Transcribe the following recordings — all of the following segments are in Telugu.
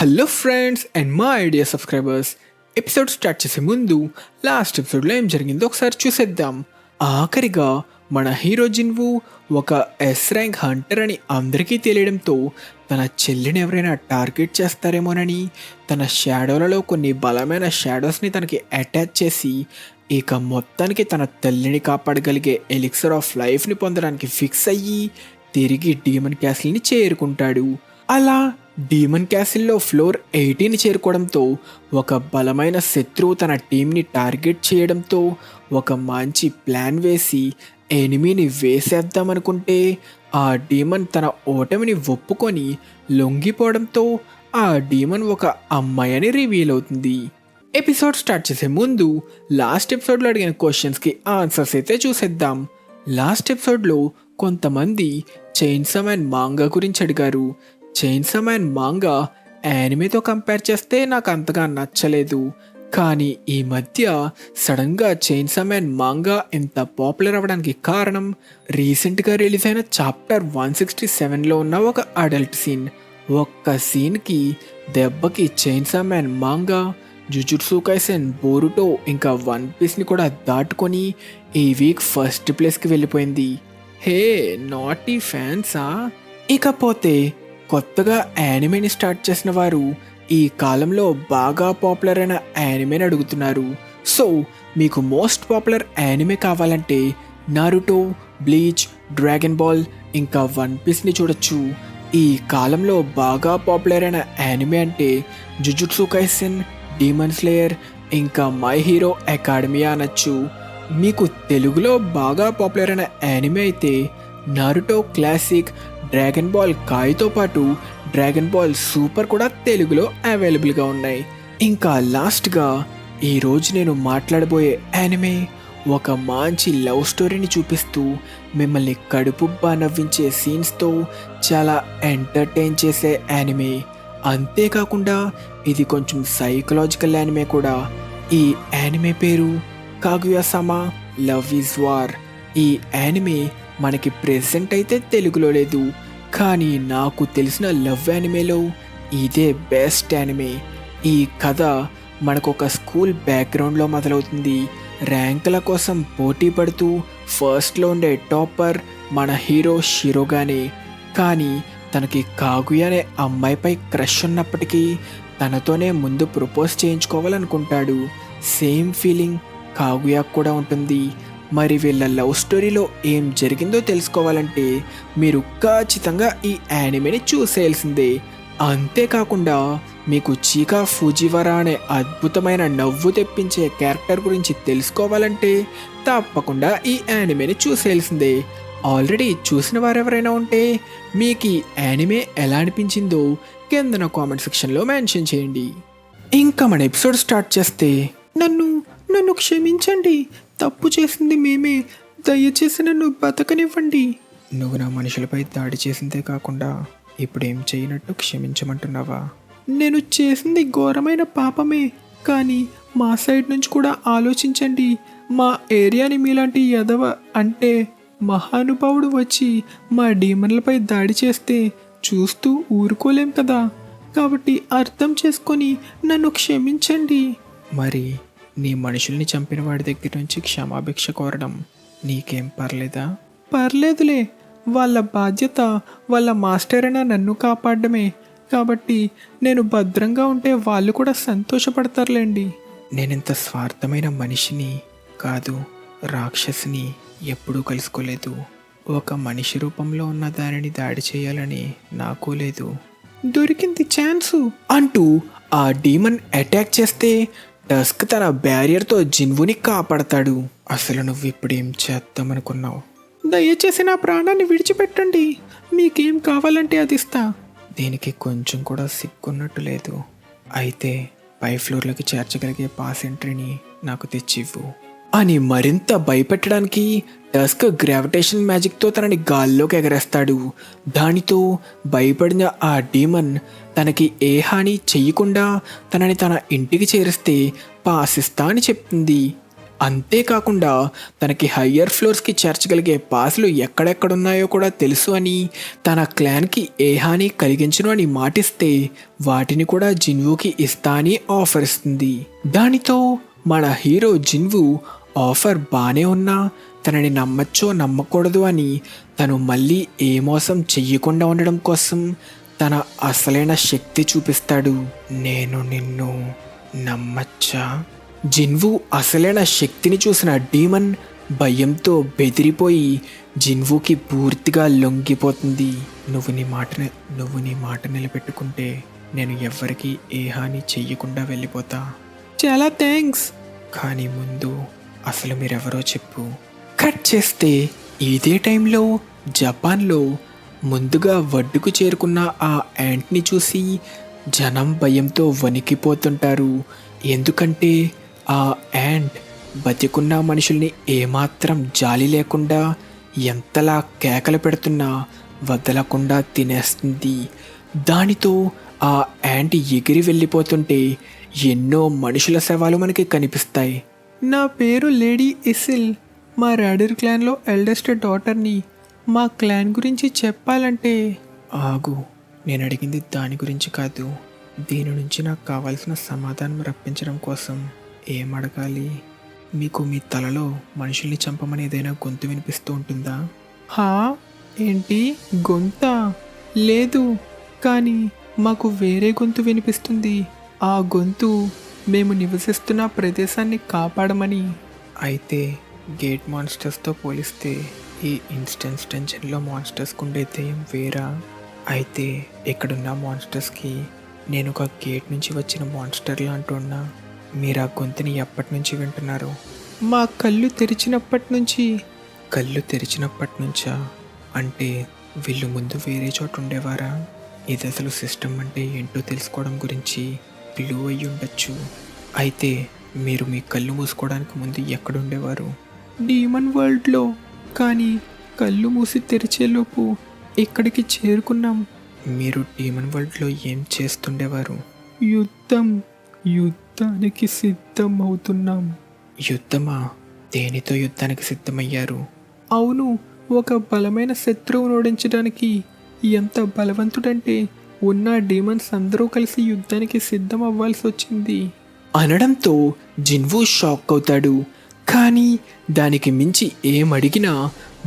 హలో ఫ్రెండ్స్ అండ్ మా ఐడియా సబ్స్క్రైబర్స్, ఎపిసోడ్ స్టార్ట్ చేసే ముందు లాస్ట్ ఎపిసోడ్లో ఏం జరిగిందో ఒకసారి చూసేద్దాం. ఆఖరిగా మన హీరో జిన్వు ఒక ఎస్ ర్యాంక్ హంటర్ అని అందరికీ తెలియడంతో తన చెల్లిని ఎవరైనా టార్గెట్ చేస్తారేమోనని తన షాడోలలో కొన్ని బలమైన షాడోస్ని తనకి అటాచ్ చేసి ఇక మొత్తానికి తన తల్లిని కాపాడగలిగే ఎలిక్సర్ ఆఫ్ లైఫ్ని పొందడానికి ఫిక్స్ అయ్యి తిరిగి డీమన్ క్యాసిల్ని చేరుకుంటాడు. అలా డీమన్ క్యాసిల్లో ఫ్లోర్ 18 చేరుకోవడంతో ఒక బలమైన శత్రువు తన టీంని టార్గెట్ చేయడంతో ఒక మంచి ప్లాన్ వేసి ఎనిమిని వేసేద్దామనుకుంటే ఆ డీమన్ తన ఓటమిని ఒప్పుకొని లొంగిపోవడంతో ఆ డీమన్ ఒక అమ్మాయి అని రివీల్ అవుతుంది. ఎపిసోడ్ స్టార్ట్ చేసే ముందు లాస్ట్ ఎపిసోడ్లో అడిగిన క్వశ్చన్స్కి ఆన్సర్స్ అయితే చూసేద్దాం. లాస్ట్ ఎపిసోడ్లో కొంతమంది చైన్సా మ్యాన్ మాంగా గురించి అడిగారు. చైన్సా మ్యాన్ మాంగా యానిమేతో కంపేర్ చేస్తే నాకు అంతగా నచ్చలేదు, కానీ ఈ మధ్య సడన్గా చైన్సా మ్యాన్ మాంగా ఎంత పాపులర్ అవ్వడానికి కారణం రీసెంట్గా రిలీజ్ అయిన చాప్టర్ 167లో ఉన్న ఒక అడల్ట్ సీన్. ఒక్క సీన్కి దెబ్బకి Chainsaw Man manga Jujutsu Kaisen, Boruto ఇంకా వన్ పీస్ని కూడా దాటుకొని ఈ వీక్ ఫస్ట్ ప్లేస్కి వెళ్ళిపోయింది. హే నాటీ ఫ్యాన్సా? ఇకపోతే కొత్తగా యానిమేని స్టార్ట్ చేసిన వారు ఈ కాలంలో బాగా పాపులర్ అయిన యానిమేని అడుగుతున్నారు. సో మీకు మోస్ట్ పాపులర్ యానిమే కావాలంటే నారుటో, బ్లీచ్, డ్రాగన్ బాల్ ఇంకా వన్ పీస్ని చూడొచ్చు. ఈ కాలంలో బాగా పాపులర్ అయిన యానిమే అంటే జుజుట్సు కైసెన్, డీమన్ స్లేయర్ ఇంకా మై హీరో అకాడమియా అనొచ్చు. మీకు తెలుగులో బాగా పాపులర్ అయిన యానిమే అయితే నారుటో క్లాసిక్, డ్రాగన్ బాల్ కాయ్తో పాటు డ్రాగన్ బాల్ సూపర్ కూడా తెలుగులో అవైలబుల్గా ఉన్నాయి. ఇంకా లాస్ట్గా ఈరోజు నేను మాట్లాడబోయే యానిమే ఒక మంచి లవ్ స్టోరీని చూపిస్తూ మిమ్మల్ని కడుపుబ్బా నవ్వించే సీన్స్తో చాలా ఎంటర్టైన్ చేసే యానిమే. అంతేకాకుండా ఇది కొంచెం సైకలాజికల్ యానిమే కూడా. ఈ యానిమే పేరు కాగుయా సమా లవ్ ఈజ్ వార్. ఈ యానిమే మనకి ప్రెజెంట్ అయితే తెలుగులో లేదు, కానీ నాకు తెలిసిన లవ్ యానిమేలో ఇదే బెస్ట్ యానిమే. ఈ కథ మనకు ఒక స్కూల్ బ్యాక్గ్రౌండ్లో మొదలవుతుంది. ర్యాంకుల కోసం పోటీ పడుతూ ఫస్ట్లో ఉండే టాపర్ మన హీరో షిరోగానే. కానీ తనకి కాగుయా అనే అమ్మాయిపై క్రష్ ఉన్నప్పటికీ తనతోనే ముందు ప్రపోజ్ చేయించుకోవాలనుకుంటాడు. సేమ్ ఫీలింగ్ కాగుయా కూడా ఉంటుంది. మరి వీళ్ళ లవ్ స్టోరీలో ఏం జరిగిందో తెలుసుకోవాలంటే మీరు ఖచ్చితంగా ఈ యానిమేని చూసేయాల్సిందే. అంతేకాకుండా మీకు చీకా ఫుజివరా అనే అద్భుతమైన నవ్వు తెప్పించే క్యారెక్టర్ గురించి తెలుసుకోవాలంటే తప్పకుండా ఈ యానిమేని చూసేయాల్సిందే. ఆల్రెడీ చూసిన వారెవరైనా ఉంటే మీకు ఈ యానిమే ఎలా అనిపించిందో కిందన కామెంట్ సెక్షన్లో మెన్షన్ చేయండి. ఇంకా మన ఎపిసోడ్ స్టార్ట్ చేస్తే నన్ను క్షమించండి, తప్పు చేసింది మేమే, దయచేసి నన్ను బతకనివ్వండి. నువ్వు నా మనుషులపై దాడి చేసిందే కాకుండా ఇప్పుడేం చేయనట్టు క్షమించమంటున్నావా? నేను చేసింది ఘోరమైన పాపమే, కానీ మా సైడ్ నుంచి కూడా ఆలోచించండి. మా ఏరియాని మీలాంటి యదవ అంటే మహానుభావుడు వచ్చి మా డీమన్లపై దాడి చేస్తే చూస్తూ ఊరుకోలేం కదా. కాబట్టి అర్థం చేసుకొని నన్ను క్షమించండి. మరి నీ మనుషుల్ని చంపిన వాడి దగ్గర నుంచి క్షమాభిక్ష కోరడం నీకేం పర్లేదా? పర్లేదులే, వాళ్ళ బాధ్యత వాళ్ళ మాస్టర్ అయినా నన్ను కాపాడడమే, కాబట్టి నేను భద్రంగా ఉంటే వాళ్ళు కూడా సంతోషపడతారులేండి. నేనింత స్వార్థమైన మనిషిని కాదు, రాక్షసిని ఎప్పుడూ కలుసుకోలేదు. ఒక మనిషి రూపంలో ఉన్న దానిని దాడి చేయాలని నాకు లేదు. దొరికింది ఛాన్సు అంటూ ఆ డీమన్ అటాక్ చేస్తే టస్క్ తన బ్యారియర్తో జిన్వుని కాపాడతాడు. అసలు నువ్వు ఇప్పుడు ఏం చేద్దామనుకున్నావు? దయచేసి నా ప్రాణాన్ని విడిచిపెట్టండి, మీకేం కావాలంటే అది ఇస్తా. దీనికి కొంచెం కూడా సిగ్గున్నట్టు లేదు. అయితే పై ఫ్లోర్లోకి చేర్చగలిగే పాస్ ఎంట్రీని నాకు తెచ్చివ్వు అని మరింత భయపెట్టడానికి టస్క్ గ్రావిటేషన్ మ్యాజిక్తో తనని గాల్లోకి ఎగరేస్తాడు. దానితో భయపడిన ఆ డీమన్ తనకి ఏ హాని చెయ్యకుండా తనని తన ఇంటికి చేరిస్తే పాసిస్తా అని చెప్తుంది. అంతేకాకుండా తనకి హయ్యర్ ఫ్లోర్స్కి చేర్చగలిగే పాసులు ఎక్కడెక్కడున్నాయో కూడా తెలుసు అని, తన క్లాన్కి ఏ హాని కలిగించను అని మాటిస్తే వాటిని కూడా జిన్వుకి ఇస్తా అని ఆఫర్ ఇస్తుంది. దానితో మన హీరో జిన్వు ఆఫర్ బానే ఉన్నా తనని నమ్మచ్చో నమ్మకూడదు అని తను మళ్ళీ ఏ మోసం చెయ్యకుండా ఉండడం కోసం తన అసలైన శక్తి చూపిస్తాడు. నేను నిన్ను నమ్మచ్చా? జిన్వు అసలైన శక్తిని చూసిన డీమన్ భయంతో బెదిరిపోయి జిన్వుకి పూర్తిగా లొంగిపోతుంది. నువ్వు నీ మాట నిలబెట్టుకుంటే నేను ఎవ్వరికీ ఏ హాని చెయ్యకుండా వెళ్ళిపోతా. చాలా థ్యాంక్స్. కానీ ముందు అసలు మీరెవరో చెప్పు. కట్ చేస్తే ఇదే టైంలో జపాన్లో ముందుగా ఒడ్డుకు చేరుకున్న ఆ యాంట్ని చూసి జనం భయంతో వణికిపోతుంటారు. ఎందుకంటే ఆ యాంట్ బతికున్న మనుషుల్ని ఏమాత్రం జాలి లేకుండా ఎంతలా కేకలు పెడుతున్నా వదలకుండా తినేస్తుంది. దానితో ఆ యాంట్ ఎగిరి వెళ్ళిపోతుంటే ఎన్నో మనుషుల శవాలు మనకి కనిపిస్తాయి. నా పేరు లేడీ ఇసిల్. మా రాడర్ క్లాన్లో ఎల్డెస్ట్ డాటర్ని. మా క్లాన్ గురించి చెప్పాలంటే ఆగు, నేను అడిగింది దాని గురించి కాదు. దీని నుంచి నాకు కావాల్సిన సమాధానం రప్పించడం కోసం ఏం అడగాలి? మీకు మీ తలలో మనుషుల్ని చంపమని ఏదైనా గొంతు వినిపిస్తూ ఉంటుందా? హా, ఏంటి గొంత? లేదు, కానీ మాకు వేరే గొంతు వినిపిస్తుంది. ఆ గొంతు మేము నివసిస్తున్న ప్రదేశాన్ని కాపాడమని. అయితే గేట్ మాన్స్టర్స్తో పోలిస్తే ఈ ఇన్స్టెన్స్ టెన్షన్లో మాన్స్టర్స్కి ఉండే దెయ్యం వేరా? అయితే ఇక్కడున్న మాన్స్టర్స్కి నేను ఒక గేట్ నుంచి వచ్చిన మాన్స్టర్లా అంటున్నా. మీరు ఆ గొంతుని ఎప్పటి నుంచి వింటున్నారు? మా కళ్ళు తెరిచినప్పటి నుంచి. కళ్ళు తెరిచినప్పటి నుంచా? అంటే వీళ్ళు ముందు వేరే చోట ఉండేవారా? ఇది అసలు సిస్టమ్ అంటే ఏంటో తెలుసుకోవడం గురించి క్లూ అయ్యి ఉండొచ్చు. అయితే మీరు మీ కళ్ళు మూసుకోవడానికి ముందు ఎక్కడుండేవారు? డీమన్ వరల్డ్లో. కానీ కళ్ళు మూసి తెరిచేలోపు ఇక్కడికి చేరుకున్నాం. మీరు డీమన్ వరల్డ్లో ఏం చేస్తుండేవారు? యుద్ధానికి సిద్ధం అవుతున్నాం. యుద్ధమా? దేనితో యుద్ధానికి సిద్ధమయ్యారు? అవును, ఒక బలమైన శత్రువును ఓడించడానికి. ఎంత బలవంతుడంటే ఉన్న డీమన్స్ అందరూ కలిసి యుద్ధానికి సిద్ధం అవ్వాల్సి వచ్చింది అనడంతో జిన్వు షాక్ అవుతాడు. కానీ దానికి మించి ఏమడిగినా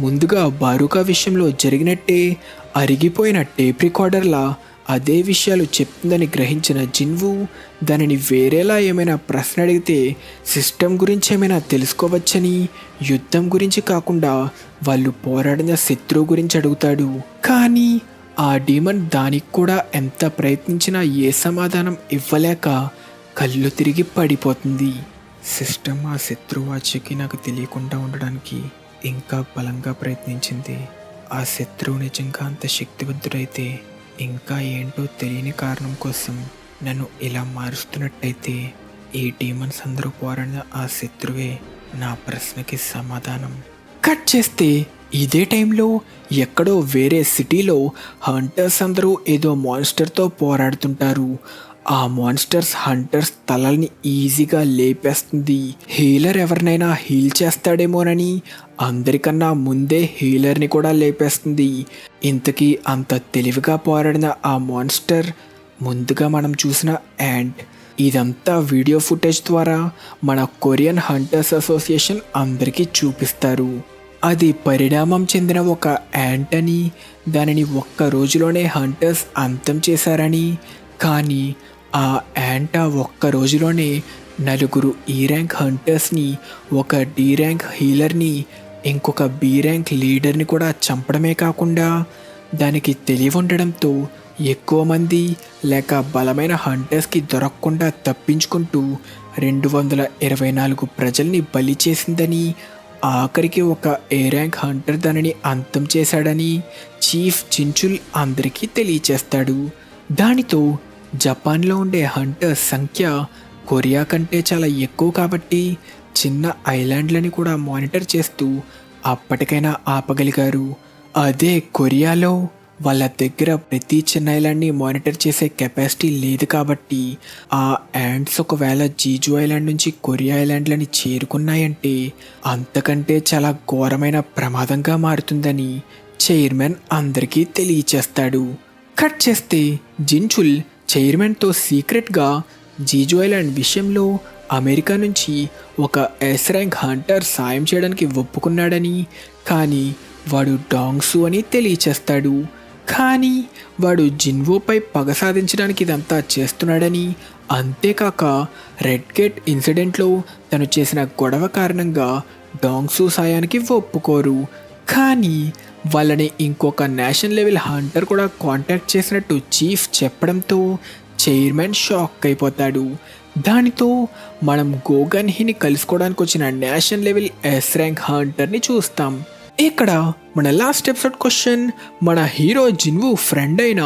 ముందుగా బారుకా విషయంలో జరిగినట్టే అరిగిపోయిన టేప్ రికార్డర్లా అదే విషయాలు చెప్తుందని గ్రహించిన జిన్వు దానిని వేరేలా ఏమైనా ప్రశ్న అడిగితే సిస్టమ్ గురించి ఏమైనా తెలుసుకోవచ్చని, యుద్ధం గురించి కాకుండా వాళ్ళు పోరాడిన శత్రువు గురించి అడుగుతాడు. కానీ ఆ డీమన్ దానికి కూడా ఎంత ప్రయత్నించినా ఏ సమాధానం ఇవ్వలేక కళ్ళు తిరిగి పడిపోతుంది. సిస్టమ్ ఆ శత్రువాచ్యకి నాకు తెలియకుండా ఉండడానికి ఇంకా బలంగా ప్రయత్నించింది. ఆ శత్రువు నిజంగా అంత శక్తివంతుడైతే ఇంకా ఏంటో తెలియని కారణం కోసం నన్ను ఇలా మారుస్తున్నట్టయితే ఈ డీమన్స్ అందరూ పోరాడిన ఆ శత్రువే నా ప్రశ్నకి సమాధానం. కట్ చేస్తే ఇదే టైంలో ఎక్కడో వేరే సిటీలో హంటర్స్ అందరూ ఏదో మాన్స్టర్తో పోరాడుతుంటారు. ఆ మాన్స్టర్స్ హంటర్స్ తలల్ని ఈజీగా లేపేస్తుంది. హీలర్ ఎవరినైనా హీల్ చేస్తాడేమోనని అందరికన్నా ముందే హీలర్ని కూడా లేపేస్తుంది. ఇంతకీ అంత తెలివిగా పోరాడిన ఆ మాన్స్టర్ ముందుగా మనం చూసిన యాంట్. ఇదంతా వీడియో ఫుటేజ్ ద్వారా మన కొరియన్ హంటర్స్ అసోసియేషన్ అందరికీ చూపిస్తారు. అది పరిణామం చెందిన ఒక యాంట్ అని, దానిని ఒక్క రోజులోనే హంటర్స్ అంతం చేశారని. కానీ ఆ యాంట్ ఒక్క రోజులోనే 4 E ర్యాంక్ హంటర్స్ని, ఒక D ర్యాంక్ హీలర్ని, ఇంకొక B ర్యాంక్ లీడర్ని కూడా చంపడమే కాకుండా దానికి తెలివి ఉండడంతో ఎక్కువ మంది లేక బలమైన హంటర్స్కి దొరకకుండా తప్పించుకుంటూ 224 ప్రజల్ని బలి చేసిందని, ఆఖరికి ఒక A ర్యాంక్ హంటర్ దానిని అంతం చేశాడని చీఫ్ జిన్చుల్ అందరికీ తెలియచేస్తాడు. దానితో జపాన్లో ఉండే హంటర్స్ సంఖ్య కొరియా కంటే చాలా ఎక్కువ కాబట్టి చిన్న ఐలాండ్లని కూడా మానిటర్ చేస్తూ అప్పటికైనా ఆపగలిగారు. అదే కొరియాలో వాళ్ళ దగ్గర ప్రతి చిన్న ఐలాండ్ని మానిటర్ చేసే కెపాసిటీ లేదు కాబట్టి ఆ యాంట్స్ ఒకవేళ జీజు ఐలాండ్ నుంచి కొరియా ఐలాండ్లని చేరుకున్నాయంటే అంతకంటే చాలా ఘోరమైన ప్రమాదంగా మారుతుందని చైర్మన్ అందరికీ తెలియచేస్తాడు. కట్ చేస్తే జిన్చుల్ చైర్మన్తో సీక్రెట్గా జీజు ఐలాండ్ విషయంలో అమెరికా నుంచి ఒక ఎస్ ర్యాంక్ హంటర్ సాయం చేయడానికి ఒప్పుకున్నాడని, కానీ వాడు డాంగ్సు అని తెలియచేస్తాడు. కానీ వాడు జిన్వోపై పగ సాధించడానికి ఇదంతా చేస్తున్నాడని, అంతేకాక రెడ్ గేట్ ఇన్సిడెంట్లో తను చేసిన గొడవ కారణంగా డాంగ్సు సాయానికి ఒప్పుకోరు. కానీ వాళ్ళని ఇంకొక నేషనల్ లెవెల్ హంటర్ కూడా కాంటాక్ట్ చేసినట్టు చీఫ్ చెప్పడంతో చైర్మన్ షాక్ అయిపోతాడు. దానితో మనం గోగన్ హిని కలుసుకోవడానికి వచ్చిన నేషనల్ లెవెల్ ఎస్ ర్యాంక్ హంటర్ని చూస్తాం. ఇక్కడ మన లాస్ట్ ఎపిసోడ్ క్వశ్చన్, మన హీరో జిన్వు ఫ్రెండ్ అయిన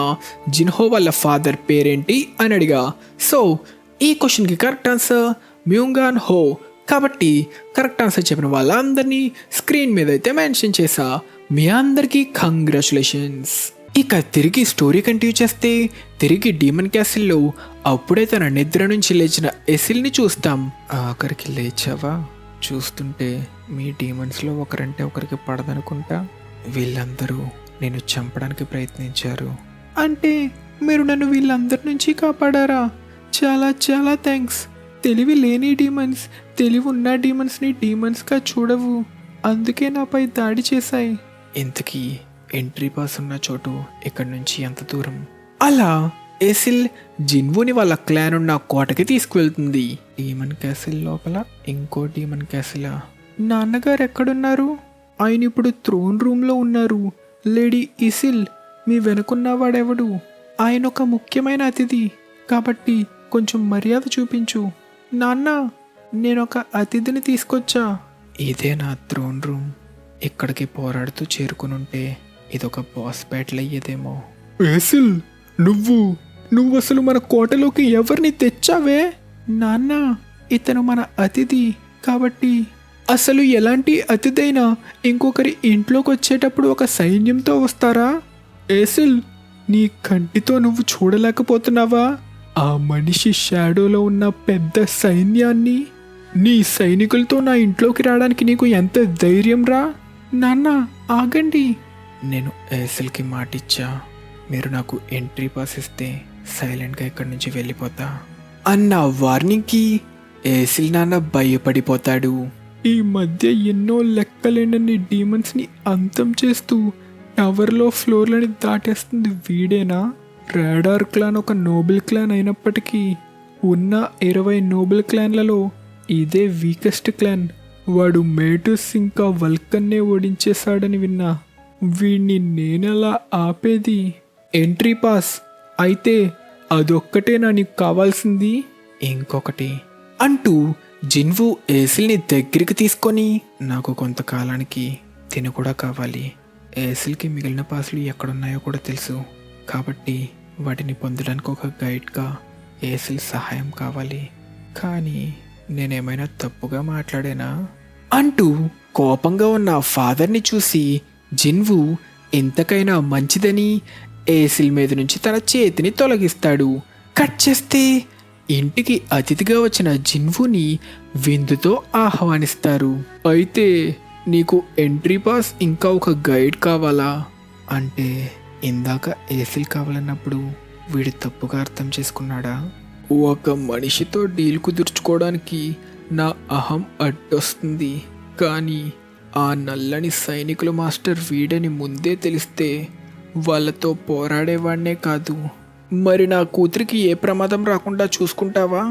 జిన్హో వాళ్ళ ఫాదర్ పేరేంటి అని అడిగా. సో ఈ క్వశ్చన్కి కరెక్ట్ ఆన్సర్ మ్యూంగాన్ హో. కాబట్టి కరెక్ట్ ఆన్సర్ చెప్పిన వాళ్ళందరినీ స్క్రీన్ మీద అయితే మెన్షన్ చేసా. మీ అందరికీ కంగ్రాచులేషన్స్. ఇక తిరిగి స్టోరీ కంటిన్యూ చేస్తే తిరిగి డీమన్ క్యాసిల్లో అప్పుడే తన నిద్ర నుంచి లేచిన ఎసిల్ని చూస్తాం. ఆఖరికి లేచావా? చూస్తుంటే మీ డీమన్స్లో ఒకరంటే ఒకరికి పడదనుకుంటా. వీళ్ళందరూ నేను చంపడానికి ప్రయత్నించారు. అంటే మీరు నన్ను వీళ్ళందరి నుంచి కాపాడారా? చాలా చాలా థ్యాంక్స్. తెలివి లేని డీమన్స్ తెలివి ఉన్న డీమన్స్ని డీమన్స్గా చూడవు, అందుకే నాపై దాడి చేశాయి. ఇంతకీ ఎంట్రీ పాస్ ఉన్న చోటు ఇక్కడి నుంచి ఎంత దూరం? అలా ఎసిల్ జిన్వుని వాళ్ళ క్లాన్ ఉన్న కోటకి తీసుకువెళ్తుంది. డీమన్ క్యాసిల్ లోపల ఇంకో డీమన్ క్యాసిలా? నాన్నగారు ఎక్కడున్నారు? ఆయన ఇప్పుడు థ్రోన్ రూమ్లో ఉన్నారు. లేడీ ఇసిల్, మీ వెనుకున్నవాడెవడు? ఆయన ఒక ముఖ్యమైన అతిథి కాబట్టి కొంచెం మర్యాద చూపించు. నాన్న, నేనొక అతిథిని తీసుకొచ్చా. ఇదే నా థ్రోన్ రూమ్. ఇక్కడికి పోరాడుతూ చేరుకునుంటే ఇదొక బాస్ బ్యాటిల్ అయ్యేదేమో. ఎసిల్, నువ్వు అసలు మన కోటలోకి ఎవరిని తెచ్చావే? నాన్న, ఇతను మన అతిథి కాబట్టి. అసలు ఎలాంటి అతిథైనా ఇంకొకరి ఇంట్లోకి వచ్చేటప్పుడు ఒక సైన్యంతో వస్తారా? ఎసిల్, నీ కంటితో నువ్వు చూడలేకపోతున్నావా ఆ మనిషి షాడోలో ఉన్న పెద్ద సైన్యాన్ని? నీ సైనికులతో నా ఇంట్లోకి రావడానికి నీకు ఎంత ధైర్యం రా? నాన్న, ఆగండి. నేను ఎసిల్కి మాటిచ్చా, మీరు నాకు ఎంట్రీ పాస్ ఇస్తే సైలెంట్గా ఇక్కడి నుంచి వెళ్ళిపోతా అన్న వార్నింగ్కి ఎసిల్ నాన్న భయపడిపోతాడు. ఈ మధ్య ఎన్నో లెక్కలేనన్ని డీమన్స్ని అంతం చేస్తూ టవర్లో ఫ్లోర్లని దాటేస్తుంది వీడేనా? రాడార్ క్లాన్ ఒక నోబెల్ క్లాన్ అయినప్పటికీ ఉన్న 20 నోబెల్ క్లాన్లలో ఇదే వీకెస్ట్ క్లాన్. వాడు మేటుస్ ఇంకా వల్కన్నే ఓడించేశాడని విన్నా. వీడిని నేనెలా ఆపేది? ఎంట్రీ పాస్ అయితే అదొక్కటేనా నీకు కావాల్సింది? ఇంకొకటి అంటూ జిన్వు ఏసిల్ని దగ్గరికి తీసుకొని, నాకు కొంతకాలానికి తిని కూడా కావాలి. ఏసిల్కి మిగిలిన పాసులు ఎక్కడున్నాయో కూడా తెలుసు కాబట్టి వాటిని పొందడానికి ఒక గైడ్గా ఏసిల్ సహాయం కావాలి. కానీ నేనేమైనా తప్పుగా మాట్లాడేనా అంటూ కోపంగా ఉన్న ఫాదర్ని చూసి జిన్వు ఎంతకైనా మంచిదని ఏసిల్ మీద నుంచి తన చేతిని తొలగిస్తాడు. కట్ చేస్తే ఇంటికి అతిథిగా వచ్చిన జిన్వుని విందుతో ఆహ్వానిస్తారు. అయితే నీకు ఎంట్రీ పాస్ ఇంకా ఒక గైడ్ కావాలా? అంటే ఇందాక ఏసిల్ కావాలన్నప్పుడు వీడి తప్పుగా అర్థం చేసుకున్నాడా? ఒక మనిషితో డీల్ కుదుర్చుకోవడానికి నా అహం అడ్డొస్తుంది, కానీ ఆ నల్లని సైనికుల మాస్టర్ వీడని ముందే తెలిస్తే వాళ్ళతో పోరాడేవాడినే కాదు. మరి నా కూతురికి ఏ ప్రమాదం రాకుండా చూసుకుంటావా?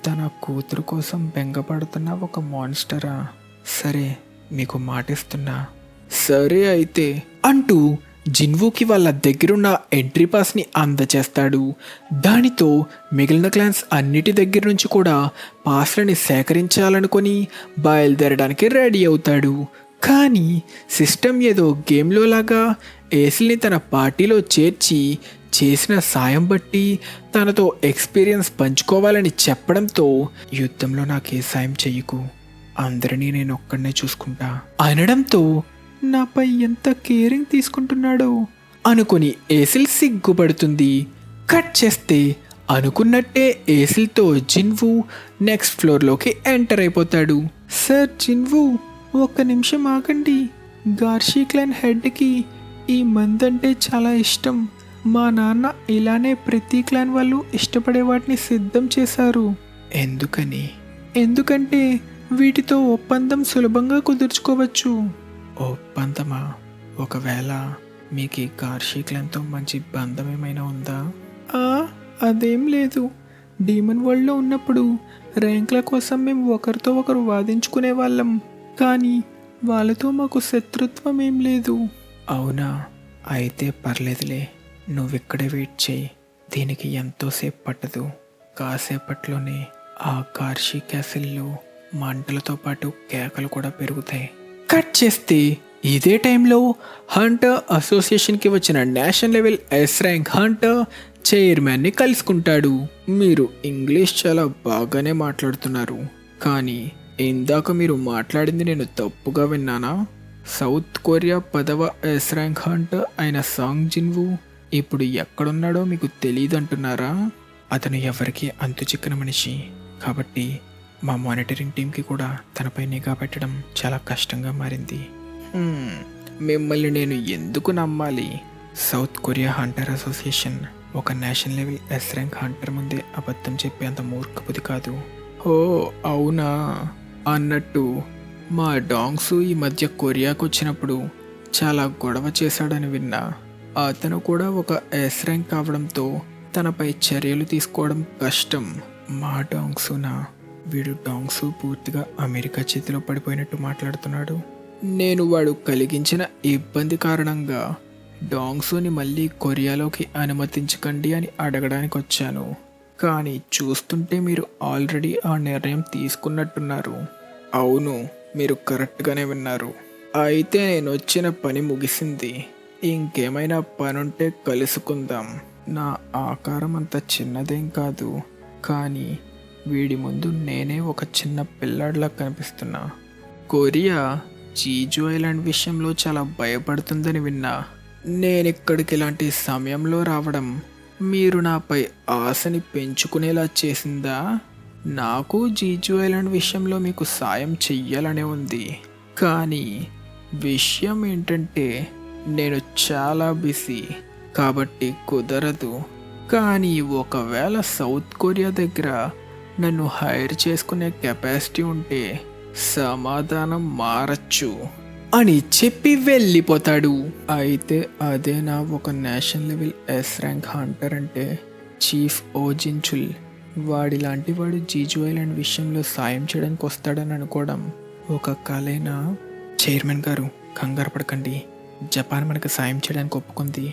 తన కూతురు కోసం బెంగపడుతున్న ఒక మాన్స్టరా? సరే, మీకు మాటిస్తున్నా. సరే అయితే అంటూ జిన్వుకి వాళ్ళ దగ్గరున్న ఎంట్రీ పాస్ని అందచేస్తాడు. దానితో మిగిలిన క్లాన్స్ అన్నిటి దగ్గర నుంచి కూడా పాస్లని సేకరించాలనుకొని బయలుదేరడానికి రెడీ అవుతాడు. కానీ సిస్టమ్ ఏదో గేమ్లో లాగా ఏసిల్ని తన పార్టీలో చేర్చి చేసిన సాయం బట్టి తనతో ఎక్స్పీరియన్స్ పంచుకోవాలని చెప్పడంతో, యుద్ధంలో నాకే సాయం చెయ్యకు, అందరినీ నేను ఒక్కడనే చూసుకుంటా అనడంతో, నాపై ఎంత కేరింగ్ తీసుకుంటున్నాడో అనుకుని ఏసిల్ సిగ్గుపడుతుంది. కట్ చేస్తే అనుకున్నట్టే ఏసిల్తో జిన్వు నెక్స్ట్ ఫ్లోర్లోకి ఎంటర్ అయిపోతాడు. సార్ జిన్వు, ఒక్క నిమిషం ఆగండి. గార్షీ క్లాన్ హెడ్కి ఈ మందంటే చాలా ఇష్టం. మా నాన్న ఇలానే ప్రతి క్లాన్ వాళ్ళు ఇష్టపడే వాటిని సిద్ధం చేశారు. ఎందుకని? ఎందుకంటే వీటితో ఒప్పందం సులభంగా కుదుర్చుకోవచ్చు. ఒప్పందమా? ఒకవేళ మీకు ఈ గార్షీ క్లాన్తో మంచి బంధం ఏమైనా ఉందా? అదేం లేదు. డీమన్ వరల్డ్లో ఉన్నప్పుడు ర్యాంక్ల కోసం మేము ఒకరితో ఒకరు వాదించుకునే వాళ్ళం, కానీ వాళ్ళతో మాకు శత్రుత్వం ఏం లేదు. అవునా? అయితే పర్లేదులే, నువ్విక్కడే వెయిట్ చేయి. దీనికి ఎంతోసేపు పట్టదు. కాసేపట్లోనే ఆ గార్షీ క్యాసిల్లో మంటలతో పాటు కేకలు కూడా పెరుగుతాయి. కట్ చేస్తే ఇదే టైంలో హంటర్ అసోసియేషన్కి వచ్చిన national level S rank hunter చైర్మన్ని కలుసుకుంటాడు. మీరు ఇంగ్లీష్ చాలా బాగానే మాట్లాడుతున్నారు, కానీ ఇందాక మీరు మాట్లాడింది నేను తప్పుగా విన్నానా? సౌత్ కొరియా 10వ ఎస్ ర్యాంక్ హంటర్ అయిన సాంగ్ జిన్వు ఇప్పుడు ఎక్కడున్నాడో మీకు తెలియదు అంటున్నారా? అతను ఎవరికి అంతు చిక్కని మనిషి, కాబట్టి మా మానిటరింగ్ టీంకి కూడా తనపై నిఘా పెట్టడం చాలా కష్టంగా మారింది. మిమ్మల్ని నేను ఎందుకు నమ్మాలి? సౌత్ కొరియా హంటర్ అసోసియేషన్ ఒక national level S rank Hunter ముందే అబద్ధం చెప్పేంత మూర్ఖపుది కాదు. ఓ అవునా? అన్నట్టు మా డాంగ్సు ఈ మధ్య కొరియాకు వచ్చినప్పుడు చాలా గొడవ చేశాడని విన్నా. అతను కూడా ఒక ఎస్ ర్యాంక్ కావడంతో తనపై చర్యలు తీసుకోవడం కష్టం. మా డాంగ్సునా? వీడు డాంగ్సు పూర్తిగా అమెరికా చేతిలో పడిపోయినట్టు మాట్లాడుతున్నాడు. నేను వాడు కలిగించిన ఇబ్బంది కారణంగా డాంగ్సుని మళ్ళీ కొరియాలోకి అనుమతించకండి అని అడగడానికి వచ్చాను, కానీ చూస్తుంటే మీరు ఆల్రెడీ ఆ నిర్ణయం తీసుకున్నట్టున్నారు. అవును, మీరు కరెక్ట్గానే విన్నారు. అయితే నేను వచ్చిన పని ముగిసింది. ఇంకేమైనా పనుంటే కలుసుకుందాం. నా ఆకారం అంత చిన్నదేం కాదు, కానీ వీడి ముందు నేనే ఒక చిన్న పిల్లాడిలా కనిపిస్తున్నా. కొరియా జీజు ఐలాండ్ విషయంలో చాలా భయపడుతుందని విన్నా. నేనిక్కడికి ఇలాంటి సమయంలో రావడం మీరు నాపై ఆశని పెంచుకునేలా చేసిందా? నాకు జీజు ఐలాండ్ విషయంలో మీకు సాయం చెయ్యాలనే ఉంది, కానీ విషయం ఏంటంటే నేను చాలా బిజీ, కాబట్టి కుదరదు. కానీ ఒకవేళ సౌత్ కొరియా దగ్గర నన్ను హైర్ చేసుకునే కెపాసిటీ ఉంటే సమాధానం మారచ్చు అని చెప్పి వెళ్ళిపోతాడు. అయితే అదే నా ఒక national level S rank Hunter అంటే చీఫ్ ఓజిన్చుల్. వాడిలాంటి వాడు జీజు ఐలాండ్ విషయంలో సాయం చేయడానికి వస్తాడని అనుకోవడం ఒక కలేనా? చైర్మన్ గారు, కంగారు పడకండి. జపాన్ మనకు సాయం చేయడానికి ఒప్పుకుంది.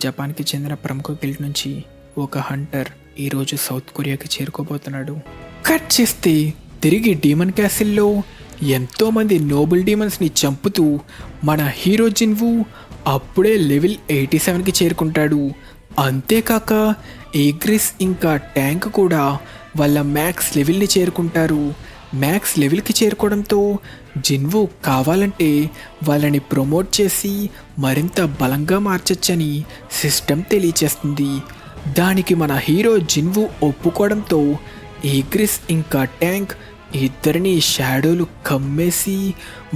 జపాన్కి చెందిన ప్రముఖ గిల్డ్ నుంచి ఒక హంటర్ ఈరోజు సౌత్ కొరియాకి చేరుకోబోతున్నాడు. కట్ చేస్తే తిరిగి డీమన్ క్యాసిల్లో ఎంతోమంది నోబుల్ డీమన్స్ని చంపుతూ మన హీరో జిన్వు అప్పుడే లెవెల్ 87కి చేరుకుంటాడు. అంతేకాక ఈగ్రిస్ ఇంకా ట్యాంక్ కూడా వాళ్ళ మ్యాక్స్ లెవెల్ని చేరుకుంటారు. మ్యాక్స్ లెవెల్కి చేరుకోవడంతో జిన్వు కావాలంటే వాళ్ళని ప్రమోట్ చేసి మరింత బలంగా మార్చొచ్చని సిస్టమ్ తెలియచేస్తుంది. దానికి మన హీరో జిన్వు ఒప్పుకోవడంతో ఈగ్రిస్ ఇంకా ట్యాంక్ ఇద్దరిని షాడోలు కమ్మేసి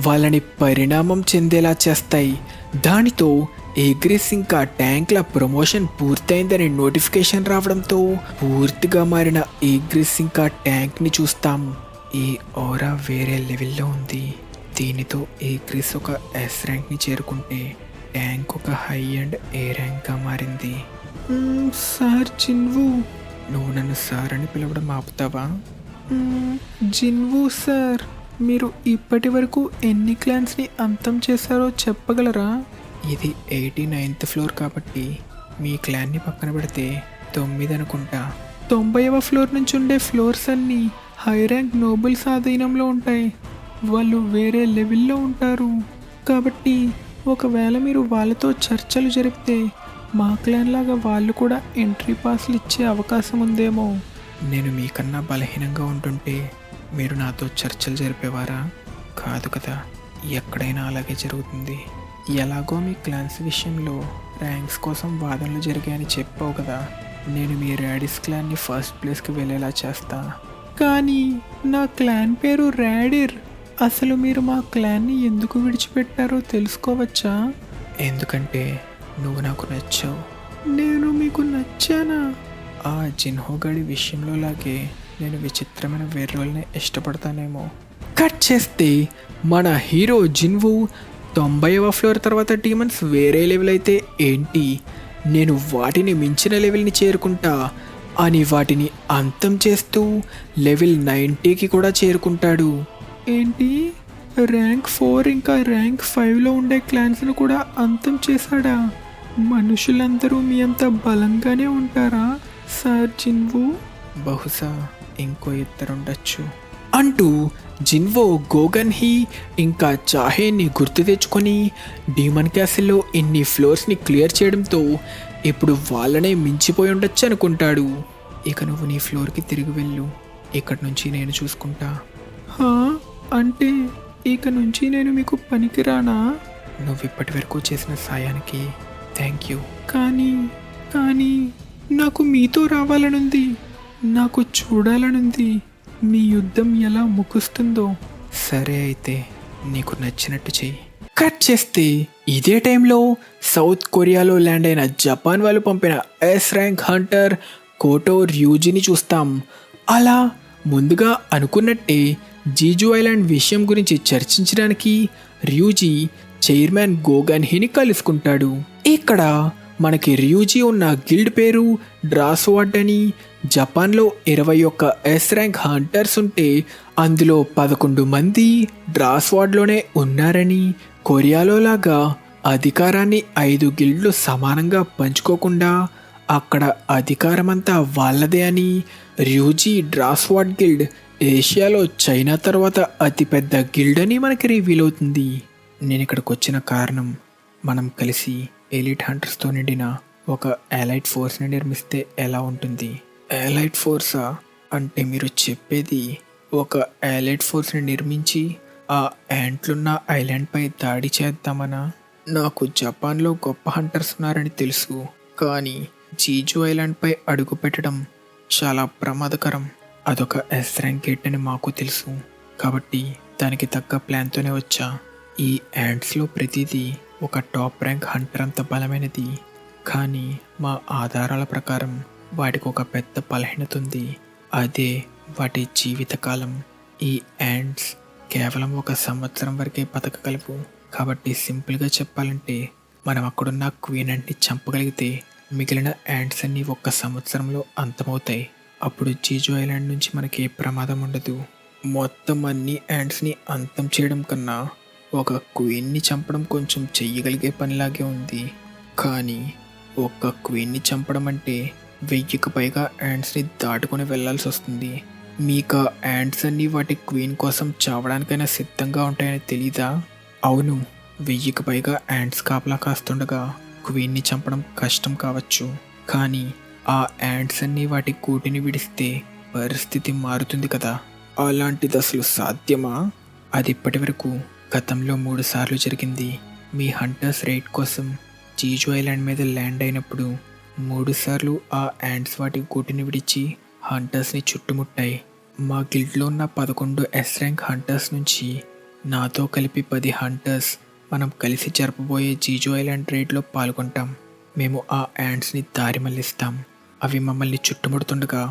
వాళ్ళని పరిణామం చెందేలా చేస్తాయి. దానితో ఈగ్రిస్ ఇంకా ట్యాంక్ల ప్రమోషన్ పూర్తయిందని నోటిఫికేషన్ రావడంతో పూర్తిగా మారిన ఈగ్రిస్ ఇంకా ట్యాంక్ని చూస్తాం. ఈ ఓరా వేరే లెవెల్లో ఉంది. దీనితో ఈగ్రిస్ ఒక ఎస్ ర్యాంక్ని చేరుకుంటే ట్యాంక్ ఒక హై అండ్ ఏ ర్యాంక్గా మారింది. సార్ జిన్వు, నువ్వు నన్ను సార్ అని పిలవడం ఆపుతావా? జిన్వు సార్, మీరు ఇప్పటి వరకు ఎన్ని క్లాన్స్ని అంతం చేశారో చెప్పగలరా? ఇది 89th ఫ్లోర్ కాబట్టి మీ క్లాన్ని పక్కన పెడితే 9 అనుకుంటా. 90వ ఫ్లోర్ నుంచి ఉండే ఫ్లోర్స్ అన్నీ హై ర్యాంక్ నోబుల్స్ ఆధీనంలో ఉంటాయి. వాళ్ళు వేరే లెవెల్లో ఉంటారు. కాబట్టి ఒకవేళ మీరు వాళ్ళతో చర్చలు జరిపితే మా క్లాన్ లాగా వాళ్ళు కూడా ఎంట్రీ పాస్లు ఇచ్చే అవకాశం ఉందేమో. నేను మీకన్నా బలహీనంగా ఉంటుంటే మీరు నాతో చర్చలు జరిపేవారా? కాదు కదా. ఎక్కడైనా అలాగే జరుగుతుంది. ఎలాగో మీ క్లాన్స్ విషయంలో ర్యాంక్స్ కోసం వాదనలు జరిగాయని చెప్పావు కదా, నేను మీ ర్యాడిస్ క్లాన్ని ఫస్ట్ ప్లేస్కి వెళ్ళేలా చేస్తా. కానీ నా క్లాన్ పేరు ర్యాడిర్. అసలు మీరు మా క్లాన్ని ఎందుకు విడిచిపెట్టారో తెలుసుకోవచ్చా? ఎందుకంటే నువ్వు నాకు నచ్చావు. నేను మీకు నచ్చానా? ఆ జిన్హోగాడి విషయంలో లాగే నేను విచిత్రమైన వేర్రోల్ని ఇష్టపడతానేమో. కట్ చేస్తే మన హీరో జిన్వు 90వ ఫ్లోర్ తర్వాత డీమన్స్ వేరే లెవెల్ అయితే ఏంటి, నేను వాటిని మించిన లెవెల్ని చేరుకుంటా అని వాటిని అంతం చేస్తూ లెవెల్ 90కి కూడా చేరుకుంటాడు. ఏంటి, ర్యాంక్ 4 ఇంకా ర్యాంక్ 5లో ఉండే క్లాన్స్ను కూడా అంతం చేశాడా? మనుషులందరూ మీ అంత బలంగానే ఉంటారా సార్ జిన్వు? బహుశా ఇంకో ఇద్దరుండొచ్చు అంటూ జిన్వో గోగన్ హీ ఇంకా చాహేని గుర్తు తెచ్చుకొని డీమన్ క్యాసిల్లో ఇన్ని ఫ్లోర్స్ని క్లియర్ చేయడంతో ఇప్పుడు వాళ్ళనే మించిపోయి ఉండొచ్చు అనుకుంటాడు. ఇక నువ్వు నీ ఫ్లోర్కి తిరిగి వెళ్ళు, ఇక్కడి నుంచి నేను చూసుకుంటా. అంటే ఇక నుంచి నేను మీకు పనికిరానా? నువ్వు ఇప్పటి వరకు చేసిన సాయానికి థ్యాంక్ యూ. కానీ నాకు మీతో రావాలనుంది, నాకు చూడాలనుంది మీ యుద్ధం ఎలా ముగుస్తుందో. సరే అయితే నీకు నచ్చినట్టు చెయ్యి. కట్ చేస్తే ఇదే టైంలో సౌత్ కొరియాలో ల్యాండ్ అయిన జపాన్ వాళ్ళు పంపిన ఎస్ ర్యాంక్ హంటర్ కోటో ర్యూజిని చూస్తాం. అలా ముందుగా అనుకున్నట్టే జీజు ఐలాండ్ విషయం గురించి చర్చించడానికి ర్యూజీ చైర్మన్ గోగన్ హీని కలుసుకుంటాడు. ఇక్కడ మనకి ర్యూజీ ఉన్న గిల్డ్ పేరు డ్రాస్వాడ్ అని. జపాన్లో 21 ఎస్ ర్యాంక్ హంటర్స్ ఉంటే అందులో 11 మంది డ్రాస్వాడ్లోనే ఉన్నారని, కొరియాలో లాగా అధికారాన్ని 5 గిల్డ్లు సమానంగా పంచుకోకుండా అక్కడ అధికారమంతా వాళ్ళదే అని, ర్యూజీ డ్రాస్వాడ్ గిల్డ్ ఏషియాలో చైనా తర్వాత అతిపెద్ద గిల్డ్ అని మనకి రివీల్ అవుతుంది. నేను ఇక్కడికి వచ్చిన కారణం, మనం కలిసి ఎలిట్ హంటర్స్తో నిండిన ఒక ఎలైట్ ఫోర్స్ని నిర్మిస్తే ఎలా ఉంటుంది. ఎలైట్ ఫోర్సా అంటే మీరు చెప్పేది ఒక ఎలైట్ ఫోర్స్ని నిర్మించి ఆ యాంట్లున్న ఐలాండ్పై దాడి చేద్దామనా? నాకు జపాన్లో గొప్ప హంటర్స్ ఉన్నారని తెలుసు, కానీ జీజు ఐలాండ్పై అడుగు పెట్టడం చాలా ప్రమాదకరం. అదొక ఎస్ ర్యాంక్ గేట్ అని మాకు తెలుసు, కాబట్టి దానికి తగ్గ ప్లాన్తోనే వచ్చా. ఈ యాంట్స్లో ప్రతిదీ ఒక టాప్ ర్యాంక్ హంటర్ అంత బలమైనది, కానీ మా ఆధారాల ప్రకారం వాటికి ఒక పెద్ద బలహీనత ఉంది, అదే వాటి జీవితకాలం. ఈ యాంట్స్ కేవలం 1 సంవత్సరం వరకే బతకగలవు. కాబట్టి సింపుల్గా చెప్పాలంటే మనం అక్కడున్న క్వీన్ యాంట్ని చంపగలిగితే మిగిలిన యాంట్స్ అన్నీ 1 సంవత్సరంలో అంతమవుతాయి. అప్పుడు జీజు ఐలాండ్ నుంచి మనకి ఏ ప్రమాదం ఉండదు. మొత్తం అన్ని యాంట్స్ని అంతం చేయడం కన్నా ఒక క్వీన్ని చంపడం కొంచెం చెయ్యగలిగే పనిలాగే ఉంది. కానీ ఒక క్వీన్ని చంపడం అంటే 1000కి పైగా యాంట్స్ని దాటుకొని వెళ్లాల్సి వస్తుంది. మీకు యాంట్స్ అన్నీ వాటి క్వీన్ కోసం చావడానికైనా సిద్ధంగా ఉంటాయని తెలీదా? అవును, 1000కి పైగా యాంట్స్ కాపలా కాస్తుండగా క్వీన్ని చంపడం కష్టం కావచ్చు, కానీ ఆ యాంట్స్ అన్నీ వాటి కూటిని విడిస్తే పరిస్థితి మారుతుంది కదా. అలాంటిది అసలు సాధ్యమా? అది ఇప్పటి వరకు గతంలో 3 సార్లు జరిగింది. మీ హంటర్స్ రైడ్ కోసం జీజు ఐలాండ్ మీద ల్యాండ్ అయినప్పుడు 3 సార్లు ఆ యాంట్స్ వాటి గూటిని విడిచి హంటర్స్ని చుట్టుముట్టాయి. మా గిల్డ్లో ఉన్న 11 ఎస్ ర్యాంక్ హంటర్స్ నుంచి నాతో కలిపి 10 హంటర్స్ మనం కలిసి జరపబోయే జీజు ఐలాండ్ రైడ్లో పాల్గొంటాం. మేము ఆ యాంట్స్ని దారి మళ్లిస్తాం. అవి మమ్మల్ని చుట్టుముడుతుండగా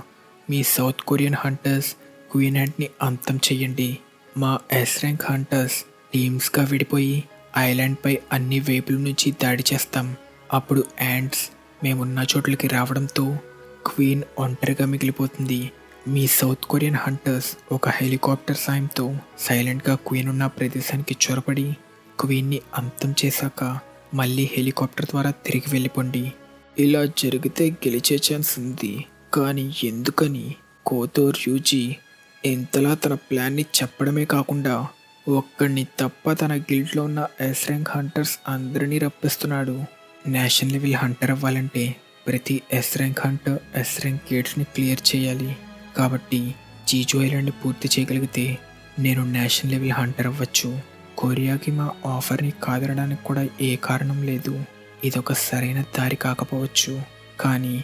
మీ సౌత్ కొరియన్ హంటర్స్ క్వీన్ యాంట్ని అంతం చెయ్యండి. మా ఎస్ ర్యాంక్ హంటర్స్ టీమ్స్గా విడిపోయి ఐలాండ్పై అన్ని వైపుల నుంచి దాడి చేస్తాం. అప్పుడు యాంట్స్ మేమున్న చోట్లకి రావడంతో క్వీన్ ఒంటరిగా మిగిలిపోతుంది. మీ సౌత్ కొరియన్ హంటర్స్ ఒక హెలికాప్టర్ సాయంతో సైలెంట్గా క్వీన్ ఉన్న ప్రదేశానికి చొరబడి క్వీన్ని అంతం చేశాక మళ్ళీ హెలికాప్టర్ ద్వారా తిరిగి వెళ్ళిపోండి. ఇలా జరిగితే గెలిచే ఛాన్స్ ఉంది, కానీ ఎందుకని కోతో ర్యూజీ ఇంతలా తన ప్లాన్ని చెప్పడమే కాకుండా ఒక్కడిని తప్ప తన గిల్డ్లో ఉన్న ఎస్ ర్యాంక్ హంటర్స్ అందరినీ రప్పిస్తున్నాడు. నేషనల్ లెవెల్ హంటర్ అవ్వాలంటే ప్రతి S rank hunter S rank గేట్స్ని క్లియర్ చేయాలి. కాబట్టి జీజు ఐలాండ్ని పూర్తి చేయగలిగితే నేను నేషనల్ లెవెల్ హంటర్ అవ్వచ్చు. కొరియాకి మా ఆఫర్ని కాదనడానికి కూడా ఏ కారణం లేదు. ఇదొక సరైన దారి కాకపోవచ్చు, కానీ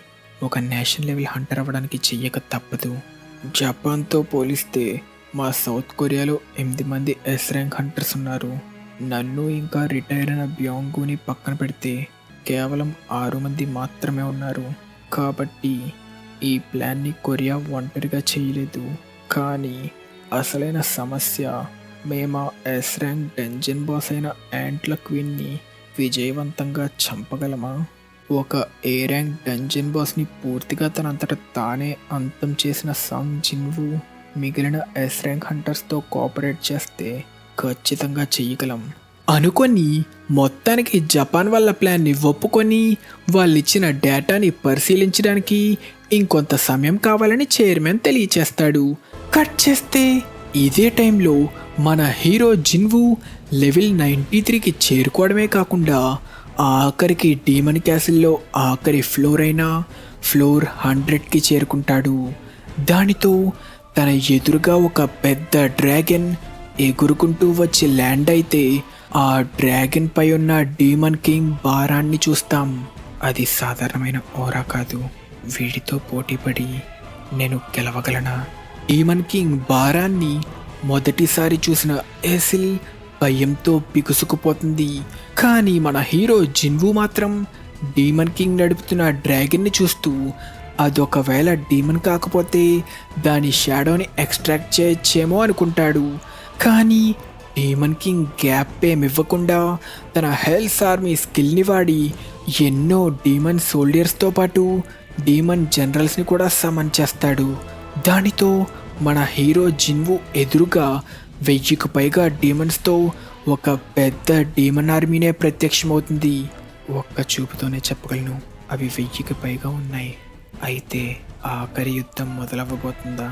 ఒక నేషనల్ లెవెల్ హంటర్ అవ్వడానికి చెయ్యక తప్పదు. జపాన్తో పోలిస్తే మా సౌత్ కొరియాలో 8 మంది ఎస్ ర్యాంక్ హంటర్స్ ఉన్నారు. నన్ను ఇంకా రిటైర్ అయిన బ్యాంగుని పక్కన పెడితే కేవలం 6 మంది మాత్రమే ఉన్నారు. కాబట్టి ఈ ప్లాన్ని కొరియా ఒంటరిగా చేయలేదు. కానీ అసలైన సమస్య, మేము ఎస్ ర్యాంక్ డంజన్ బాస్ అయిన యాంట్ల క్వీన్ని విజయవంతంగా చంపగలమా? ఒక ఏ ర్యాంక్ డంజన్ బాస్ని పూర్తిగా తనంతట తానే అంతం చేసిన సాంగ్ జిన్వు మిగిలిన ఎస్ ర్యాంక్ హంటర్స్తో కోఆపరేట్ చేస్తే ఖచ్చితంగా చెయ్యగలం అనుకొని మొత్తానికి జపాన్ వాళ్ళ ప్లాన్ని ఒప్పుకొని వాళ్ళిచ్చిన డేటాని పరిశీలించడానికి ఇంకొంత సమయం కావాలని చైర్మన్ తెలియచేస్తాడు. కట్ చేస్తే ఇదే టైంలో మన హీరో జిన్వు లెవెల్ 93కి చేరుకోవడమే కాకుండా ఆఖరికి డీమన్ క్యాసిల్లో ఆఖరి ఫ్లోర్ అయిన ఫ్లోర్ 100కి చేరుకుంటాడు. దానితో తన ఎదురుగా ఒక పెద్ద డ్రాగన్ ఎగురుకుంటూ వచ్చి ల్యాండ్ అయితే ఆ డ్రాగన్ పై ఉన్న డీమన్ కింగ్ భారాన్ని చూస్తాం. అది సాధారణమైన ఓరా కాదు. వీడితో పోటీపడి నేను గెలవగలనా? డీమన్ కింగ్ భారాన్ని మొదటిసారి చూసిన ఏసిల్ భయంతో బిగుసుకుపోతుంది. కానీ మన హీరో జిన్వు మాత్రం డీమన్ కింగ్ నడుపుతున్న డ్రాగన్ని చూస్తూ అదొకవేళ డీమన్ కాకపోతే దాని షాడోని ఎక్స్ట్రాక్ట్ చేయొచ్చేమో అనుకుంటాడు. కానీ డీమన్ కింగ్ గ్యాప్ ఏమివ్వకుండా తన హెల్స్ ఆర్మీ స్కిల్ని వాడి ఎన్నో డీమన్ సోల్జర్స్తో పాటు డీమన్ జనరల్స్ని కూడా సమన్ చేస్తాడు. దానితో మన హీరో జిన్వు ఎదురుగా 1000కు పైగా డీమన్స్తో ఒక పెద్ద డీమన్ ఆర్మీనే ప్రత్యక్షమవుతుంది. ఒక్క చూపుతోనే చెప్పగలను, అవి 1000కి పైగా ఉన్నాయి. అయితే ఆఖరి యుద్ధం మొదలవ్వబోతుందా?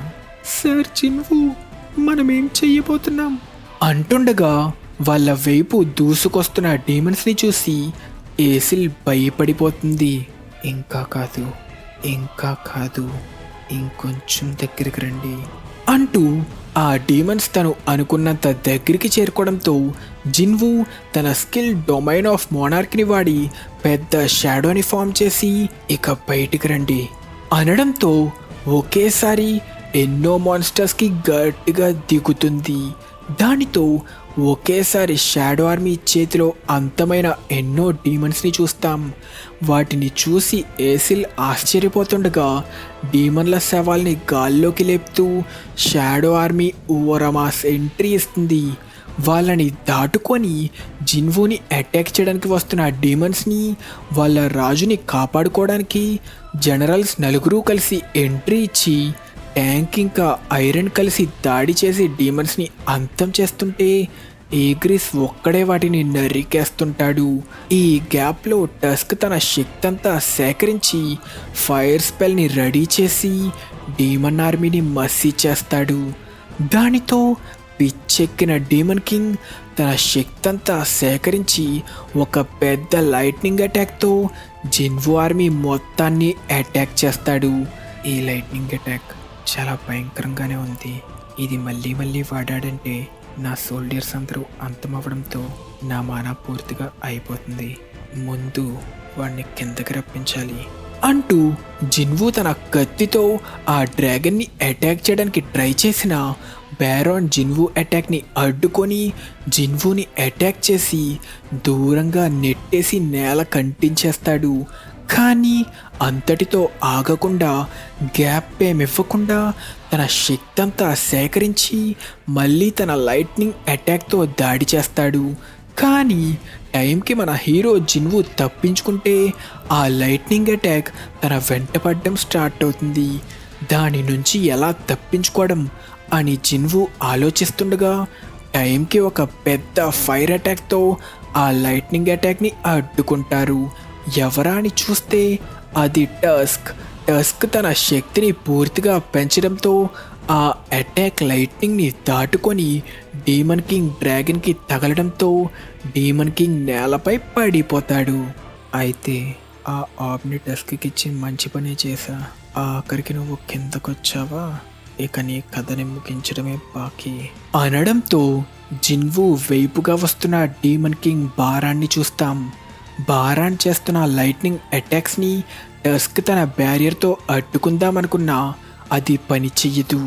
సార్ జిన్వు, మనమేం చెయ్యబోతున్నాం అంటుండగా వాళ్ళ వైపు దూసుకొస్తున్న డీమన్స్ని చూసి ఏసిల్ భయపడిపోతుంది. ఇంకా కాదు, ఇంకా కాదు, ఇంకొంచెం దగ్గరికి రండి అంటూ ఆ డీమన్స్ తను అనుకున్నంత దగ్గరికి చేరుకోవడంతో జిన్వు తన స్కిల్ డొమైన్ ఆఫ్ మోనార్క్ని వాడి పెద్ద షాడోని ఫామ్ చేసి ఇక బయటికి రండి అనడంతో ఒకేసారి ఎన్నో మాన్స్టర్స్కి గట్టిగా దిగుతుంది. దానితో ఒకేసారి షాడో ఆర్మీ చేతిలో అంతమైన ఎన్నో డీమన్స్ని చూస్తాం. వాటిని చూసి ఏసిల్ ఆశ్చర్యపోతుండగా డీమన్ల శవాల్ని గాల్లోకి లేపుతూ షాడో ఆర్మీ ఓరమాస్ ఎంట్రీ ఇస్తుంది. వాళ్ళని దాటుకొని జిన్వుని అటాక్ చేయడానికి వస్తున్న డీమన్స్ని వాళ్ళ రాజుని కాపాడుకోవడానికి జనరల్స్ 4 కలిసి ఎంట్రీ ఇచ్చి ట్యాంక్ ఇంకా ఐరన్ కలిసి దాడి చేసి డీమన్స్ని అంతం చేస్తుంటే ఏగ్రిస్ ఒక్కడే వాటిని నరికేస్తుంటాడు. ఈ గ్యాప్లో టస్క్ తన శక్తి అంతా సేకరించి ఫైర్ స్పెల్ని రెడీ చేసి డీమన్ ఆర్మీని మస్సి చేస్తాడు. దానితో పిచ్చెక్కిన డీమన్ కింగ్ తన శక్తి అంతా సేకరించి ఒక పెద్ద లైట్నింగ్ అటాక్తో జిన్వు ఆర్మీ మొత్తాన్ని అటాక్ చేస్తాడు. ఈ లైట్నింగ్ అటాక్ చాలా భయంకరంగానే ఉంది. ఇది మళ్ళీ మళ్ళీ వాడాడంటే నా సోల్జర్స్ అందరూ అంతమవ్వడంతో నా మానా పూర్తిగా అయిపోతుంది. ముందు వాడిని కిందకి రప్పించాలి అంటూ జిన్వు తన కత్తితో ఆ డ్రాగన్ని అటాక్ చేయడానికి ట్రై చేసిన బ్యారాన్ జిన్వు అటాక్ని అడ్డుకొని జిన్వుని అటాక్ చేసి దూరంగా నెట్టేసి నేల కంటించేస్తాడు. కానీ అంతటితో ఆగకుండా గ్యాప్ ఏమివ్వకుండా తన శక్తి అంతా సేకరించి మళ్ళీ తన లైట్నింగ్ అటాక్తో దాడి చేస్తాడు. కానీ టైంకి మన హీరో జిన్వు తప్పించుకుంటే ఆ లైట్నింగ్ అటాక్ తన వెంట పడడం స్టార్ట్ అవుతుంది. దాని నుంచి ఎలా తప్పించుకోవడం అని జిన్వు ఆలోచిస్తుండగా టైంకి ఒక పెద్ద ఫైర్ అటాక్తో ఆ లైట్నింగ్ అటాక్ని అడ్డుకుంటారు. ఎవరా అని చూస్తే అది టస్క్ తన శక్తిని పూర్తిగా పెంచడంతో ఆ అటాక్ లైట్నింగ్ని దాటుకొని డీమన్ కింగ్ డ్రాగన్కి తగలడంతో డీమన్ కింగ్ నేలపై పడిపోతాడు. అయితే ఆ ఆబ్ని టస్క్కి ఇచ్చి మంచి పనే చేశా. ఆఖరికి నువ్వు కిందకొచ్చావా, ఇక నీ కథని ముగించడమే బాకీ అనడంతో జిన్వు వైపుగా వస్తున్న డీమన్ కింగ్ భారాన్ని చూస్తాం. బారాన్ చేస్తున్న లైట్నింగ్ అటాక్స్ని టస్క్ తన బ్యారియర్తో అడ్డుకుందామనుకున్నా అది పని చెయ్యదు.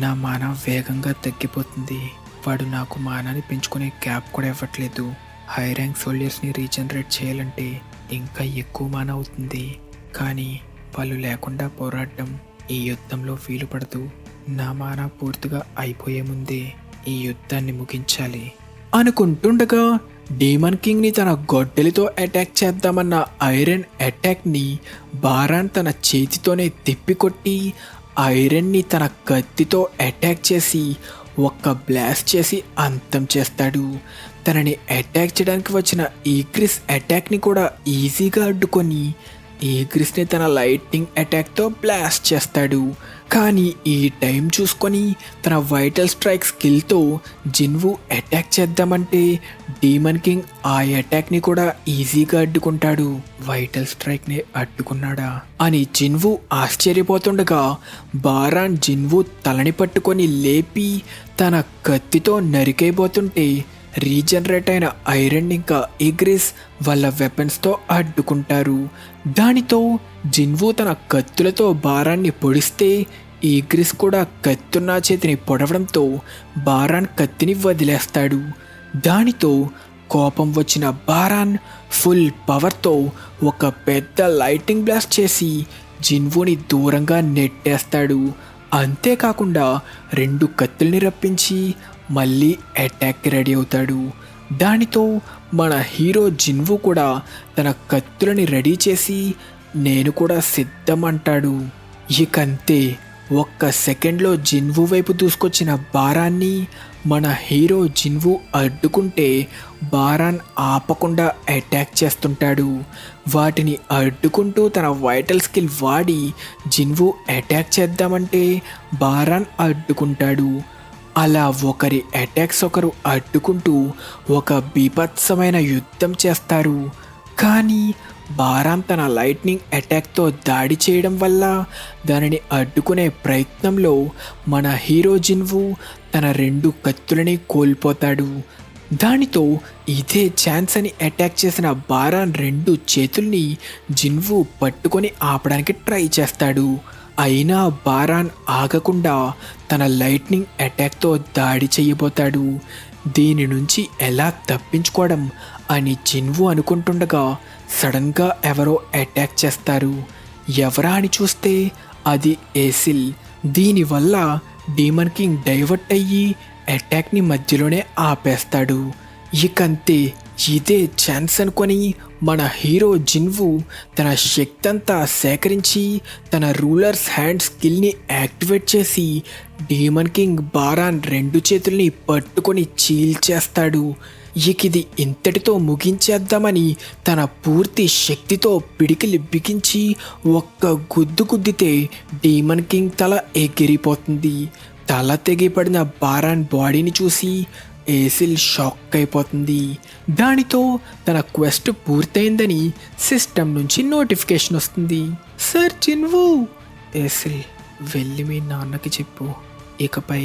నా మాన వేగంగా తగ్గిపోతుంది. వాడు నాకు మానాన్ని పెంచుకునే క్యాప్ కూడా ఇవ్వట్లేదు. హై ర్యాంక్ సోల్జర్స్ని రీజనరేట్ చేయాలంటే ఇంకా ఎక్కువ మాన అవుతుంది. కానీ వాళ్ళు లేకుండా పోరాడడం ఈ యుద్ధంలో వీలు పడదు. నా మాన పూర్తిగా అయిపోయే ముందే ఈ యుద్ధాన్ని ముగించాలి అనుకుంటుండగా డీమన్ కింగ్ని తన గొడ్డలితో అటాక్ చేద్దామన్న ఐరన్ అటాక్ని బారాన్ తన చేతితోనే తిప్పికొట్టి ఐరన్ని తన కత్తితో అటాక్ చేసి ఒక్క బ్లాస్ట్ చేసి అంతం చేస్తాడు. తనని అటాక్ చేయడానికి వచ్చిన ఈగ్రిస్ అటాక్ని కూడా ఈజీగా అడ్డుకొని ఈగ్రిస్ని తన లైట్నింగ్ అటాక్తో బ్లాస్ట్ చేస్తాడు. కానీ ఈ టైం చూసుకొని తన వైటల్ స్ట్రైక్ స్కిల్తో జిన్వు అటాక్ చేద్దామంటే డీమన్ కింగ్ ఆ అటాక్ని కూడా ఈజీగా అడ్డుకుంటాడు. వైటల్ స్ట్రైక్ని అడ్డుకున్నాడా అని జిన్వు ఆశ్చర్యపోతుండగా బారాన్ జిన్వు తలని పట్టుకొని లేపి తన కత్తితో నరికేయబోతుంటే రీజనరేట్ అయిన ఐరన్ ఇంకా ఈగ్రిస్ వాళ్ళ వెపన్స్తో అడ్డుకుంటారు. దానితో జిన్వు తన కత్తులతో బారాన్ని పొడిస్తే ఈగ్రిస్ కూడా కత్తున్న చేతిని పొడవడంతో బారాన్ కత్తిని వదిలేస్తాడు. దానితో కోపం వచ్చిన బారాన్ ఫుల్ పవర్తో ఒక పెద్ద లైటింగ్ బ్లాస్ట్ చేసి జిన్వుని దూరంగా నెట్టేస్తాడు. అంతేకాకుండా 2 కత్తుల్ని రప్పించి మళ్ళీ అటాక్ రెడీ అవుతాడు. దానితో మన హీరో జిన్వు కూడా తన కత్తులని రెడీ చేసి నేను కూడా సిద్ధం అంటాడు. ఇకంతే ఒక్క సెకండ్లో జిన్వు వైపు దూసుకొచ్చిన బారాన్ని మన హీరో జిన్వు అడ్డుకుంటే బారాన్ ఆపకుండా అటాక్ చేస్తుంటాడు. వాటిని అడ్డుకుంటూ తన వైటల్ స్కిల్ వాడి జిన్వు అటాక్ చేద్దామంటే బారాన్ అడ్డుకుంటాడు. అలా ఒకరి అటాక్స్ ఒకరు అడ్డుకుంటూ ఒక బీభత్సమైన యుద్ధం చేస్తారు. కానీ బారాన్ తన లైట్నింగ్ అటాక్తో దాడి చేయడం వల్ల దానిని అడ్డుకునే ప్రయత్నంలో మన హీరో జిన్వు తన 2 కత్తులని కోల్పోతాడు. దానితో ఇదే ఛాన్స్ అని అటాక్ చేసిన బారాన్ 2 చేతుల్ని జిన్వు పట్టుకొని ఆపడానికి ట్రై చేస్తాడు. అయినా బారాన్ ఆగకుండా తన లైట్నింగ్ అటాక్తో దాడి చేయబోతాడు. దీని నుంచి ఎలా తప్పించుకోవడం అని జిన్వు అనుకుంటుండగా సడన్గా ఎవరో అటాక్ చేస్తారు. ఎవరా అని చూస్తే అది ఏసిల్. దీనివల్ల డీమన్ కింగ్ డైవర్ట్ అయ్యి అటాక్ని మధ్యలోనే ఆపేస్తాడు. ఇకంతే ఇదే ఛాన్స్ అనుకొని మన హీరో జిన్వు తన శక్తి అంతా సేకరించి తన రూలర్స్ హ్యాండ్ స్కిల్ని యాక్టివేట్ చేసి డీమన్ కింగ్ బారాన్ 2 చేతుల్ని పట్టుకొని చీల్చేస్తాడు. ఇది ఇంతటితో ముగించేద్దామని తన పూర్తి శక్తితో పిడికిలి బిగించి ఒక్క గుద్దు గుద్దితే డీమన్ కింగ్ తల ఎగిరిపోతుంది. తల తెగిపడిన బారాన్ బాడీని చూసి ఏసిల్ షాక్ అయిపోతుంది. దానితో తన క్వెస్ట్ పూర్తయిందని సిస్టమ్ నుంచి నోటిఫికేషన్ వస్తుంది. సార్ జిన్వు, ఏసిల్ వెళ్ళి మీ నాన్నకి చెప్పు, ఇకపై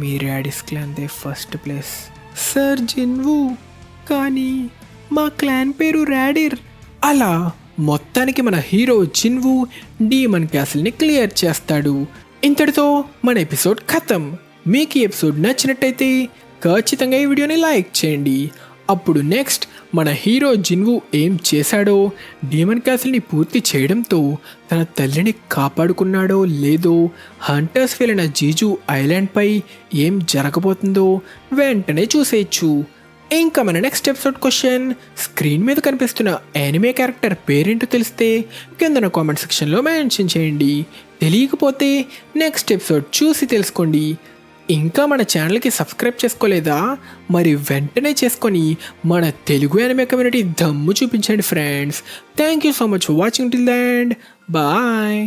మీ రాడిస్ క్లాన్దే ఫస్ట్ ప్లేస్. సార్ జిన్వు, కానీ మా క్లాన్ పేరు రాడిర్. అలా మొత్తానికి మన హీరో జిన్వు డీమన్ క్యాసిల్ని క్లియర్ చేస్తాడు. ఇంతటితో మన ఎపిసోడ్ ఖతం. మీకు ఈ ఎపిసోడ్ నచ్చినట్టయితే ఖచ్చితంగా ఈ వీడియోని లైక్ చేయండి. అప్పుడు నెక్స్ట్ మన హీరో జిన్వు ఏం చేశాడో, డీమన్ క్యాసిల్ని పూర్తి చేయడంతో తన తల్లిని కాపాడుకున్నాడో లేదో, హంటర్స్ వెళ్ళిన జీజు ఐలాండ్పై ఏం జరగబోతుందో వెంటనే చూసేయచ్చు. ఇంకా మన నెక్స్ట్ ఎపిసోడ్ క్వశ్చన్, స్క్రీన్ మీద కనిపిస్తున్న యానిమే క్యారెక్టర్ పేరేంటో తెలిస్తే కింద కామెంట్ సెక్షన్లో మెన్షన్ చేయండి. తెలియకపోతే నెక్స్ట్ ఎపిసోడ్ చూసి తెలుసుకోండి. ఇంకా మన ఛానల్కి సబ్స్క్రైబ్ చేసుకోలేదా? మరి వెంటనే చేసుకొని మన తెలుగు యానిమే కమ్యూనిటీ దమ్ము చూపించండి friends. Thank you so much for watching till the end. Bye.